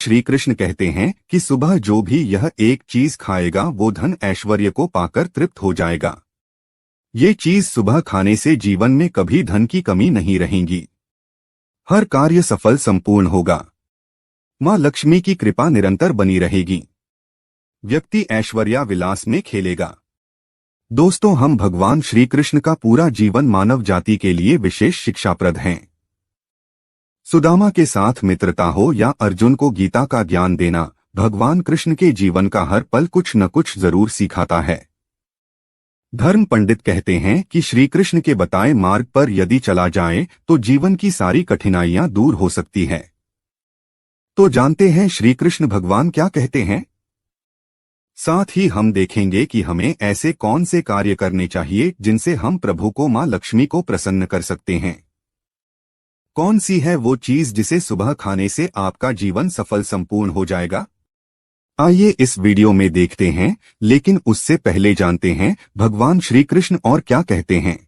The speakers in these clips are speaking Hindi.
श्री कृष्ण कहते हैं कि सुबह जो भी यह एक चीज खाएगा वो धन ऐश्वर्य को पाकर तृप्त हो जाएगा। ये चीज सुबह खाने से जीवन में कभी धन की कमी नहीं रहेगी। हर कार्य सफल संपूर्ण होगा। मां लक्ष्मी की कृपा निरंतर बनी रहेगी। व्यक्ति ऐश्वर्या विलास में खेलेगा। दोस्तों, हम भगवान श्री कृष्ण का पूरा जीवन मानव जाति के लिए विशेष शिक्षाप्रद हैं। सुदामा के साथ मित्रता हो या अर्जुन को गीता का ज्ञान देना, भगवान कृष्ण के जीवन का हर पल कुछ न कुछ जरूर सिखाता है। धर्म पंडित कहते हैं कि श्री कृष्ण के बताए मार्ग पर यदि चला जाए तो जीवन की सारी कठिनाइयां दूर हो सकती है। तो जानते हैं श्री कृष्ण भगवान क्या कहते हैं। साथ ही हम देखेंगे कि हमें ऐसे कौन से कार्य करने चाहिए जिनसे हम प्रभु को मां लक्ष्मी को प्रसन्न कर सकते हैं। कौन सी है वो चीज जिसे सुबह खाने से आपका जीवन सफल संपूर्ण हो जाएगा। आइए इस वीडियो में देखते हैं, लेकिन उससे पहले जानते हैं भगवान श्री कृष्ण और क्या कहते हैं।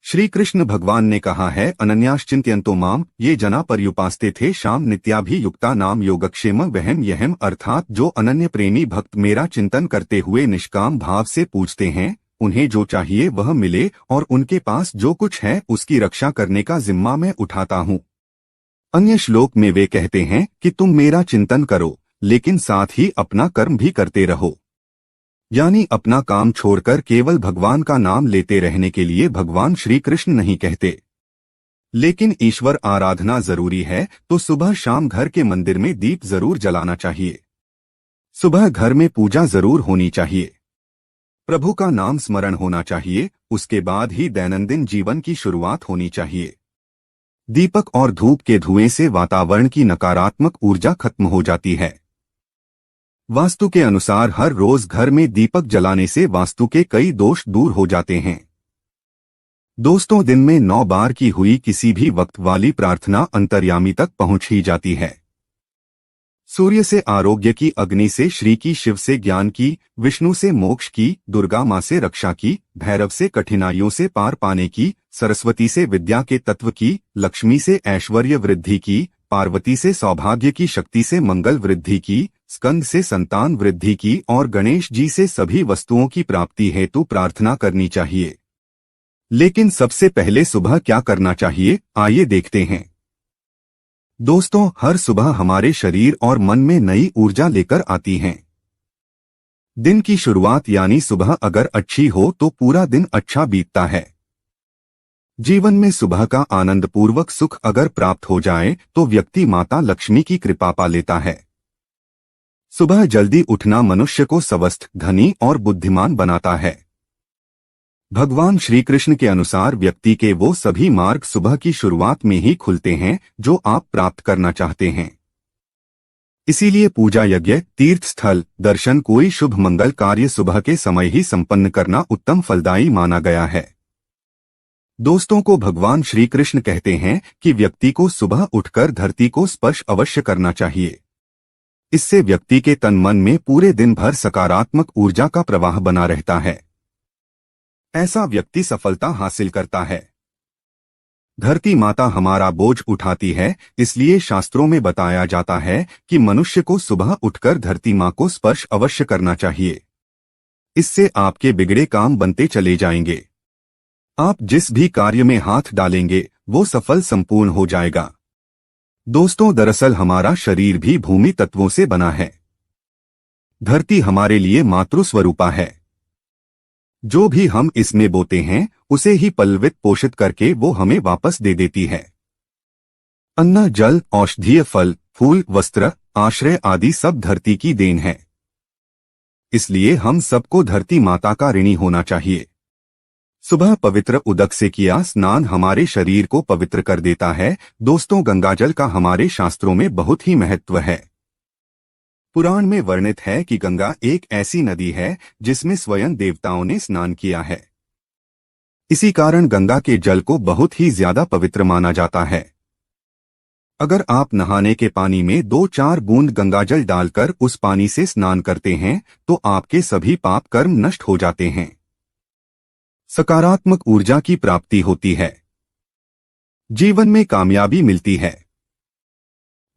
श्री कृष्ण भगवान ने कहा है, अनन्याश्चिंत्यन्तो माम ये जना पर्युपास्ते थे शाम नित्याभियुक्ता नाम योगक्षेम वहम यहम, अर्थात जो अनन्य प्रेमी भक्त मेरा चिंतन करते हुए निष्काम भाव से पूछते हैं, उन्हें जो चाहिए वह मिले और उनके पास जो कुछ है उसकी रक्षा करने का जिम्मा मैं उठाता हूँ। अन्य श्लोक में वे कहते हैं कि तुम मेरा चिंतन करो लेकिन साथ ही अपना कर्म भी करते रहो, यानी अपना काम छोड़कर केवल भगवान का नाम लेते रहने के लिए भगवान श्री कृष्ण नहीं कहते। लेकिन ईश्वर आराधना जरूरी है तो सुबह शाम घर के मंदिर में दीप जरूर जलाना चाहिए। सुबह घर में पूजा जरूर होनी चाहिए। प्रभु का नाम स्मरण होना चाहिए। उसके बाद ही दैनंदिन जीवन की शुरुआत होनी चाहिए। दीपक और धूप के धुएं से वातावरण की नकारात्मक ऊर्जा खत्म हो जाती है। वास्तु के अनुसार हर रोज घर में दीपक जलाने से वास्तु के कई दोष दूर हो जाते हैं। दोस्तों, दिन में 9 बार की हुई किसी भी वक्त वाली प्रार्थना अंतर्यामी तक पहुंच ही जाती है। सूर्य से आरोग्य की, अग्नि से श्री की, शिव से ज्ञान की, विष्णु से मोक्ष की, दुर्गा माँ से रक्षा की, भैरव से कठिनाइयों से पार पाने की, सरस्वती से विद्या के तत्व की, लक्ष्मी से ऐश्वर्य वृद्धि की, पार्वती से सौभाग्य की शक्ति से मंगल वृद्धि की, स्कंद से संतान वृद्धि की और गणेश जी से सभी वस्तुओं की प्राप्ति हेतु प्रार्थना करनी चाहिए। लेकिन सबसे पहले सुबह क्या करना चाहिए, आइए देखते हैं। दोस्तों, हर सुबह हमारे शरीर और मन में नई ऊर्जा लेकर आती हैं। दिन की शुरुआत यानी सुबह अगर अच्छी हो तो पूरा दिन अच्छा बीतता है। जीवन में सुबह का आनंदपूर्वक सुख अगर प्राप्त हो जाए तो व्यक्ति माता लक्ष्मी की कृपा पा लेता है। सुबह जल्दी उठना मनुष्य को स्वस्थ, धनी और बुद्धिमान बनाता है। भगवान श्री कृष्ण के अनुसार व्यक्ति के वो सभी मार्ग सुबह की शुरुआत में ही खुलते हैं जो आप प्राप्त करना चाहते हैं। इसीलिए पूजा, यज्ञ, तीर्थ स्थल, दर्शन, कोई शुभ मंगल कार्य सुबह के समय ही संपन्न करना उत्तम फलदायी माना गया है। दोस्तों को भगवान श्री कृष्ण कहते हैं कि व्यक्ति को सुबह उठकर धरती को स्पर्श अवश्य करना चाहिए। इससे व्यक्ति के तन मन में पूरे दिन भर सकारात्मक ऊर्जा का प्रवाह बना रहता है। ऐसा व्यक्ति सफलता हासिल करता है। धरती माता हमारा बोझ उठाती है, इसलिए शास्त्रों में बताया जाता है कि मनुष्य को सुबह उठकर धरती माँ को स्पर्श अवश्य करना चाहिए। इससे आपके बिगड़े काम बनते चले जाएंगे। आप जिस भी कार्य में हाथ डालेंगे वो सफल संपूर्ण हो जाएगा। दोस्तों, दरअसल हमारा शरीर भी भूमि तत्वों से बना है। धरती हमारे लिए मातृस्वरूपा है। जो भी हम इसमें बोते हैं उसे ही पल्वित पोषित करके वो हमें वापस दे देती है। अन्न, जल, औषधीय फल, फूल, वस्त्र, आश्रय आदि सब धरती की देन है। इसलिए हम सबको धरती माता का ऋणी होना चाहिए। सुबह पवित्र उदक से किया स्नान हमारे शरीर को पवित्र कर देता है। दोस्तों, गंगाजल का हमारे शास्त्रों में बहुत ही महत्व है। पुराण में वर्णित है कि गंगा एक ऐसी नदी है जिसमें स्वयं देवताओं ने स्नान किया है। इसी कारण गंगा के जल को बहुत ही ज्यादा पवित्र माना जाता है। अगर आप नहाने के पानी में 2-4 बूंद गंगाजल डालकर उस पानी से स्नान करते हैं तो आपके सभी पाप कर्म नष्ट हो जाते हैं। सकारात्मक ऊर्जा की प्राप्ति होती है। जीवन में कामयाबी मिलती है।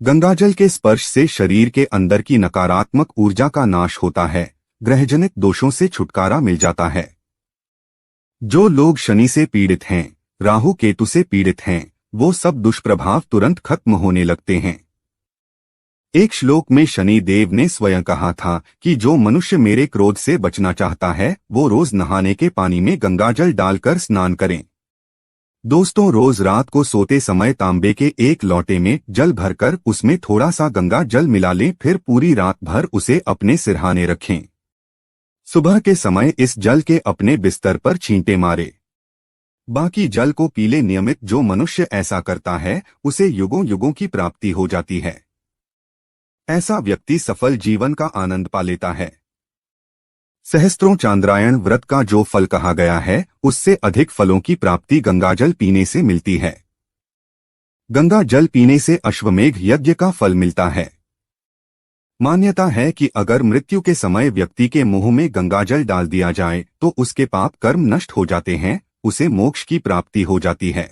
गंगाजल के स्पर्श से शरीर के अंदर की नकारात्मक ऊर्जा का नाश होता है, ग्रहजनित दोषों से छुटकारा मिल जाता है। जो लोग शनि से पीड़ित हैं, राहु केतु से पीड़ित हैं, वो सब दुष्प्रभाव तुरंत खत्म होने लगते हैं। एक श्लोक में शनि देव ने स्वयं कहा था कि जो मनुष्य मेरे क्रोध से बचना चाहता है वो रोज नहाने के पानी में गंगाजल डालकर स्नान करें। दोस्तों, रोज रात को सोते समय तांबे के एक लोटे में जल भरकर उसमें थोड़ा सा गंगा जल मिला लें, फिर पूरी रात भर उसे अपने सिरहाने रखें। सुबह के समय इस जल के अपने बिस्तर पर छींटे मारे, बाकी जल को पी ले। नियमित जो मनुष्य ऐसा करता है उसे युगों युगों की प्राप्ति हो जाती है। ऐसा व्यक्ति सफल जीवन का आनंद पा लेता है। सहस्त्रों चांद्रायण व्रत का जो फल कहा गया है उससे अधिक फलों की प्राप्ति गंगाजल पीने से मिलती है। गंगा जल पीने से अश्वमेघ यज्ञ का फल मिलता है। मान्यता है कि अगर मृत्यु के समय व्यक्ति के मुंह में गंगाजल डाल दिया जाए तो उसके पाप कर्म नष्ट हो जाते हैं, उसे मोक्ष की प्राप्ति हो जाती है।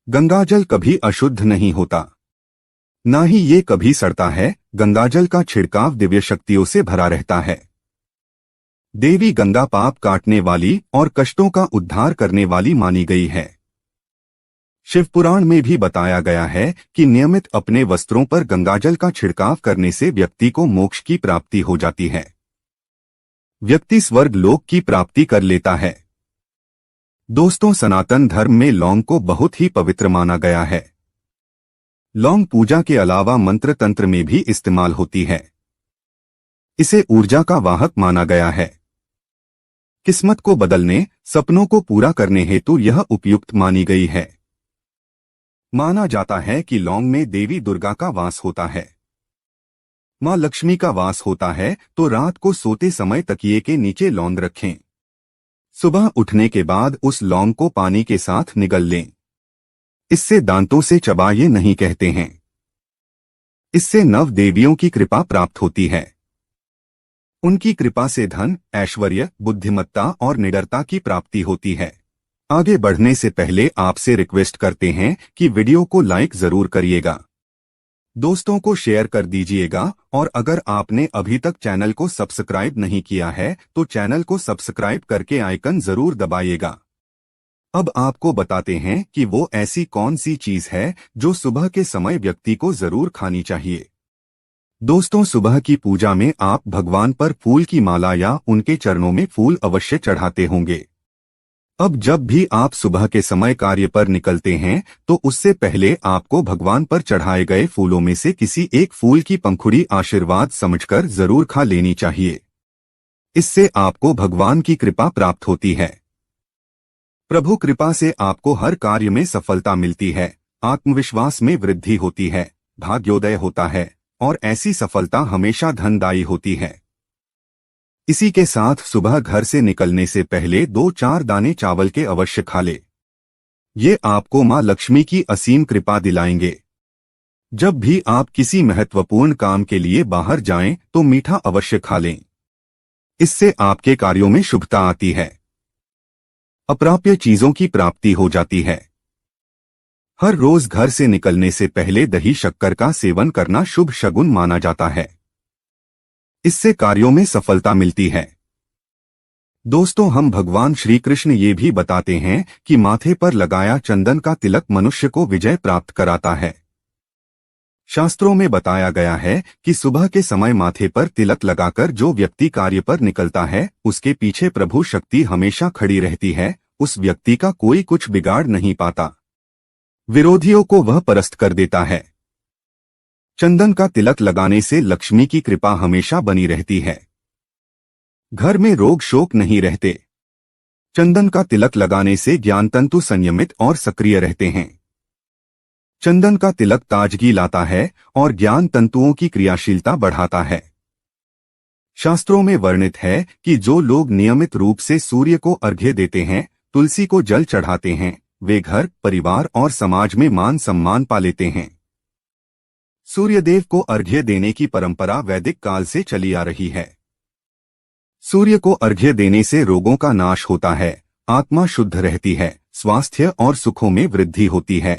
गंगाजल कभी अशुद्ध नहीं होता, ना ही ये कभी सड़ता है। गंगाजल का छिड़काव दिव्य शक्तियों से भरा रहता है। देवी गंगा पाप काटने वाली और कष्टों का उद्धार करने वाली मानी गई है। शिवपुराण में भी बताया गया है कि नियमित अपने वस्त्रों पर गंगाजल का छिड़काव करने से व्यक्ति को मोक्ष की प्राप्ति हो जाती है। व्यक्ति स्वर्ग लोक की प्राप्ति कर लेता है। दोस्तों, सनातन धर्म में लौंग को बहुत ही पवित्र माना गया है। लौंग पूजा के अलावा मंत्र तंत्र में भी इस्तेमाल होती है। इसे ऊर्जा का वाहक माना गया है। किस्मत को बदलने, सपनों को पूरा करने हेतु यह उपयुक्त मानी गई है। माना जाता है कि लौंग में देवी दुर्गा का वास होता है, मां लक्ष्मी का वास होता है, तो रात को सोते समय तकिए के नीचे लौंग रखें। सुबह उठने के बाद उस लौंग को पानी के साथ निगल लें। इससे दांतों से चबाइए नहीं कहते हैं। इससे नव देवियों की कृपा प्राप्त होती है। उनकी कृपा से धन, ऐश्वर्य, बुद्धिमत्ता और निडरता की प्राप्ति होती है। आगे बढ़ने से पहले आपसे रिक्वेस्ट करते हैं कि वीडियो को लाइक जरूर करिएगा, दोस्तों को शेयर कर दीजिएगा, और अगर आपने अभी तक चैनल को सब्सक्राइब नहीं किया है तो चैनल को सब्सक्राइब करके आइकन जरूर दबाइएगा। अब आपको बताते हैं कि वो ऐसी कौन सी चीज है जो सुबह के समय व्यक्ति को जरूर खानी चाहिए। दोस्तों, सुबह की पूजा में आप भगवान पर फूल की माला या उनके चरणों में फूल अवश्य चढ़ाते होंगे। अब जब भी आप सुबह के समय कार्य पर निकलते हैं तो उससे पहले आपको भगवान पर चढ़ाए गए फूलों में से किसी एक फूल की पंखुड़ी आशीर्वाद समझकर जरूर खा लेनी चाहिए। इससे आपको भगवान की कृपा प्राप्त होती है। प्रभु कृपा से आपको हर कार्य में सफलता मिलती है, आत्मविश्वास में वृद्धि होती है, भाग्योदय होता है और ऐसी सफलता हमेशा धनदायी होती है। इसी के साथ सुबह घर से निकलने से पहले 2-4 दाने चावल के अवश्य खा ले। ये आपको मां लक्ष्मी की असीम कृपा दिलाएंगे। जब भी आप किसी महत्वपूर्ण काम के लिए बाहर जाएं तो मीठा अवश्य खा लें। इससे आपके कार्यों में शुभता आती है, अप्राप्य चीजों की प्राप्ति हो जाती है। हर रोज घर से निकलने से पहले दही शक्कर का सेवन करना शुभ शगुन माना जाता है। इससे कार्यों में सफलता मिलती है। दोस्तों, हम भगवान श्री कृष्ण ये भी बताते हैं कि माथे पर लगाया चंदन का तिलक मनुष्य को विजय प्राप्त कराता है। शास्त्रों में बताया गया है कि सुबह के समय माथे पर तिलक लगाकर जो व्यक्ति कार्य पर निकलता है उसके पीछे प्रभु शक्ति हमेशा खड़ी रहती है। उस व्यक्ति का कोई कुछ बिगाड़ नहीं पाता, विरोधियों को वह परास्त कर देता है। चंदन का तिलक लगाने से लक्ष्मी की कृपा हमेशा बनी रहती है। घर में रोग शोक नहीं रहते। चंदन का तिलक लगाने से ज्ञान तंतु संयमित और सक्रिय रहते हैं। चंदन का तिलक ताजगी लाता है और ज्ञान तंतुओं की क्रियाशीलता बढ़ाता है। शास्त्रों में वर्णित है कि जो लोग नियमित रूप से सूर्य को अर्घ्य देते हैं, तुलसी को जल चढ़ाते हैं, वे घर, परिवार और समाज में मान सम्मान पा लेते हैं। सूर्यदेव को अर्घ्य देने की परंपरा वैदिक काल से चली आ रही है। सूर्य को अर्घ्य देने से रोगों का नाश होता है, आत्मा शुद्ध रहती है, स्वास्थ्य और सुखों में वृद्धि होती है